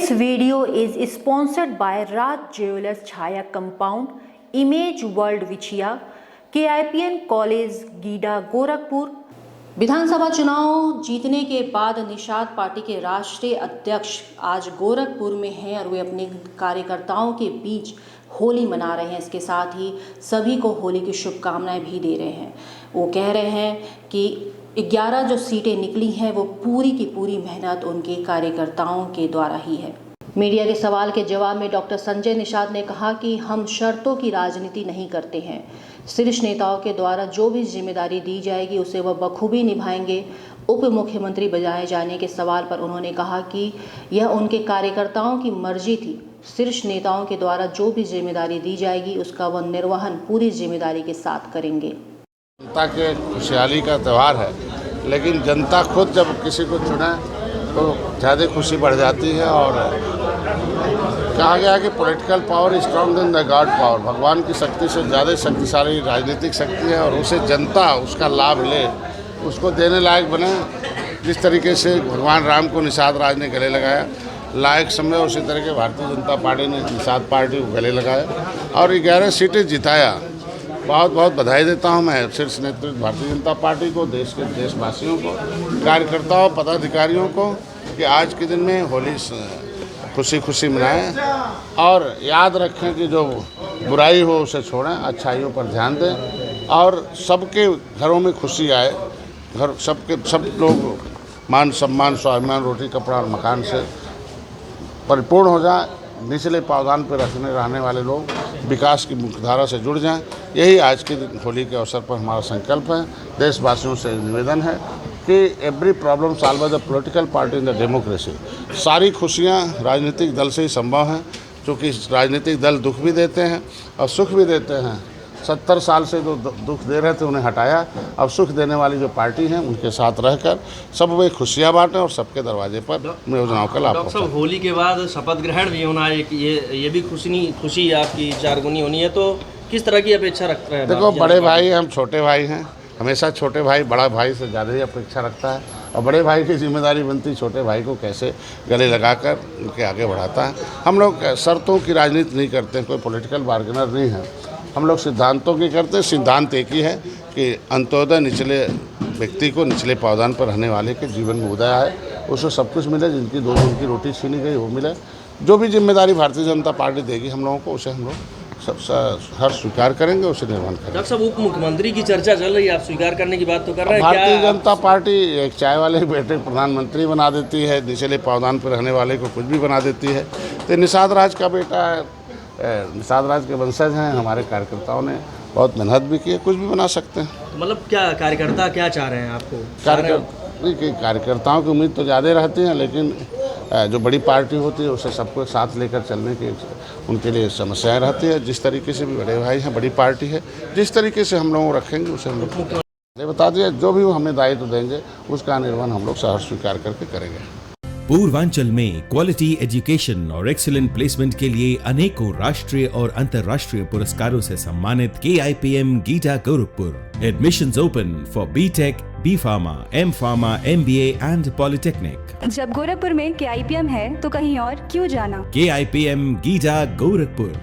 This video is sponsored by Raj Jewelers Chaya Compound, Image World Vichia, KIPN college GIDA Gorakhpur. विधानसभा चुनाव जीतने के बाद निषाद पार्टी के राष्ट्रीय अध्यक्ष आज गोरखपुर में हैं और वे अपने कार्यकर्ताओं के बीच होली मना रहे हैं। इसके साथ ही सभी को होली की शुभकामनाएं भी दे रहे हैं। वो कह रहे हैं कि 11 जो सीटें निकली हैं वो पूरी की पूरी मेहनत उनके कार्यकर्ताओं के द्वारा ही है। मीडिया के सवाल के जवाब में डॉक्टर संजय निषाद ने कहा कि हम शर्तों की राजनीति नहीं करते हैं। शीर्ष नेताओं के द्वारा जो भी जिम्मेदारी दी जाएगी उसे वह बखूबी निभाएंगे। उप मुख्यमंत्री बनाए जाने के सवाल पर उन्होंने कहा कि यह उनके कार्यकर्ताओं की मर्जी थी। शीर्ष नेताओं के द्वारा जो भी जिम्मेदारी दी जाएगी उसका वह निर्वहन पूरी जिम्मेदारी के साथ करेंगे। जनता के खुशहाली का त्यौहार है, लेकिन जनता खुद जब किसी को चुने तो ज़्यादा खुशी बढ़ जाती है। और कहा गया कि political power is strong then the god power. भगवान की शक्ति से ज़्यादा शक्तिशाली राजनीतिक शक्ति है और उसे जनता उसका लाभ ले, उसको देने लायक बने। जिस तरीके से भगवान राम को निषाद राज ने गले लगाया लायक समझा, उसी तरह के भारतीय जनता पार्टी ने निषाद पार्टी को गले लगाया और 11 सीटें जिताया। बहुत बहुत बधाई देता हूं मैं शीर्ष नेतृत्व भारतीय जनता पार्टी को, देश के देशवासियों को, कार्यकर्ताओं, पदाधिकारियों को कि आज के दिन में होली खुशी खुशी मनाएं और याद रखें कि जो बुराई हो उसे छोड़ें, अच्छाइयों पर ध्यान दें और सबके घरों में खुशी आए। घर सब लोग मान सम्मान, स्वाभिमान, रोटी कपड़ा और मकान से परिपूर्ण हो जाए। निचले पावदान पर रहने वाले लोग विकास की मुख्यधारा से जुड़ जाएं। यही आज के दिन होली के अवसर पर हमारा संकल्प है। देशवासियों से निवेदन है कि every problem solve by the political party in the democracy. सारी खुशियां राजनीतिक दल से ही संभव हैं, क्योंकि राजनीतिक दल दुख भी देते हैं और सुख भी देते हैं। 70 साल से जो दुख दे रहे थे उन्हें हटाया, अब सुख देने वाली जो पार्टी है उनके साथ रहकर सब वे खुशियां बांटें और सबके दरवाजे पर योजनाओं का लाभ डॉक्टर साहब, होली के बाद शपथ ग्रहण भी होना है, ये भी खुशी आपकी चारगुनी होनी है, तो किस तरह की अपेक्षा रखते हैं? देखो, बड़े भाई हम छोटे भाई हैं, हमेशा छोटे भाई बड़ा भाई से ज़्यादा ही अपेक्षा रखता है और बड़े भाई की जिम्मेदारी बनती छोटे भाई को कैसे गले लगाकर उनके आगे बढ़ाता है। हम लोग शर्तों की राजनीति नहीं करते, कोई पॉलिटिकल बार्गेनर नहीं है। हम लोग सिद्धांतों की करते हैं। सिद्धांत एक ही है कि अंत्योदय निचले व्यक्ति को, निचले पावदान पर रहने वाले के जीवन में उदय आए, उसको सब कुछ मिले। जिनकी 2 दिन की रोटी छीनी गई वो मिले। जो भी जिम्मेदारी भारतीय जनता पार्टी देगी हम लोगों को, उसे हम लोग हर स्वीकार करेंगे, उसे निर्वहन करेंगे। डॉक्टर साहब, उप मुख्यमंत्री की चर्चा चल रही है, आप स्वीकार करने की बात तो कर रहे हैं। भारतीय जनता पार्टी एक चाय वाले बेटे प्रधानमंत्री बना देती है, निचले पावदान पर रहने वाले को कुछ भी बना देती है। तो निषाद राज का बेटा है, निषाद राज के वंशज हैं। हमारे कार्यकर्ताओं ने बहुत मेहनत भी की है, कुछ भी बना सकते हैं। मतलब क्या कार्यकर्ता क्या चाह रहे हैं आपको? कार्यकर्ताओं की उम्मीद तो ज़्यादा रहती है, लेकिन जो बड़ी पार्टी होती है उसे सबको साथ लेकर चलने की उनके लिए समस्याएं रहती है। जिस तरीके से भी बड़े भाई हैं, बड़ी पार्टी है, जिस तरीके से हम लोग रखेंगे उसे हम लोग बता दिया। जो भी वो हमें दायित्व देंगे उसका निर्वहन हम लोग सहर्ष स्वीकार करके करेंगे। पूर्वांचल में क्वालिटी एजुकेशन और एक्सीलेंट प्लेसमेंट के लिए अनेकों राष्ट्रीय और अंतर्राष्ट्रीय पुरस्कारों से सम्मानित KIPM GIDA Gorakhpur. Admissions open for BTech, B.Pharma, M.Pharma, MBA and polytechnic. जब गोरखपुर में KIPM है तो कहीं और क्यों जाना? KIPM गीडा गोरखपुर।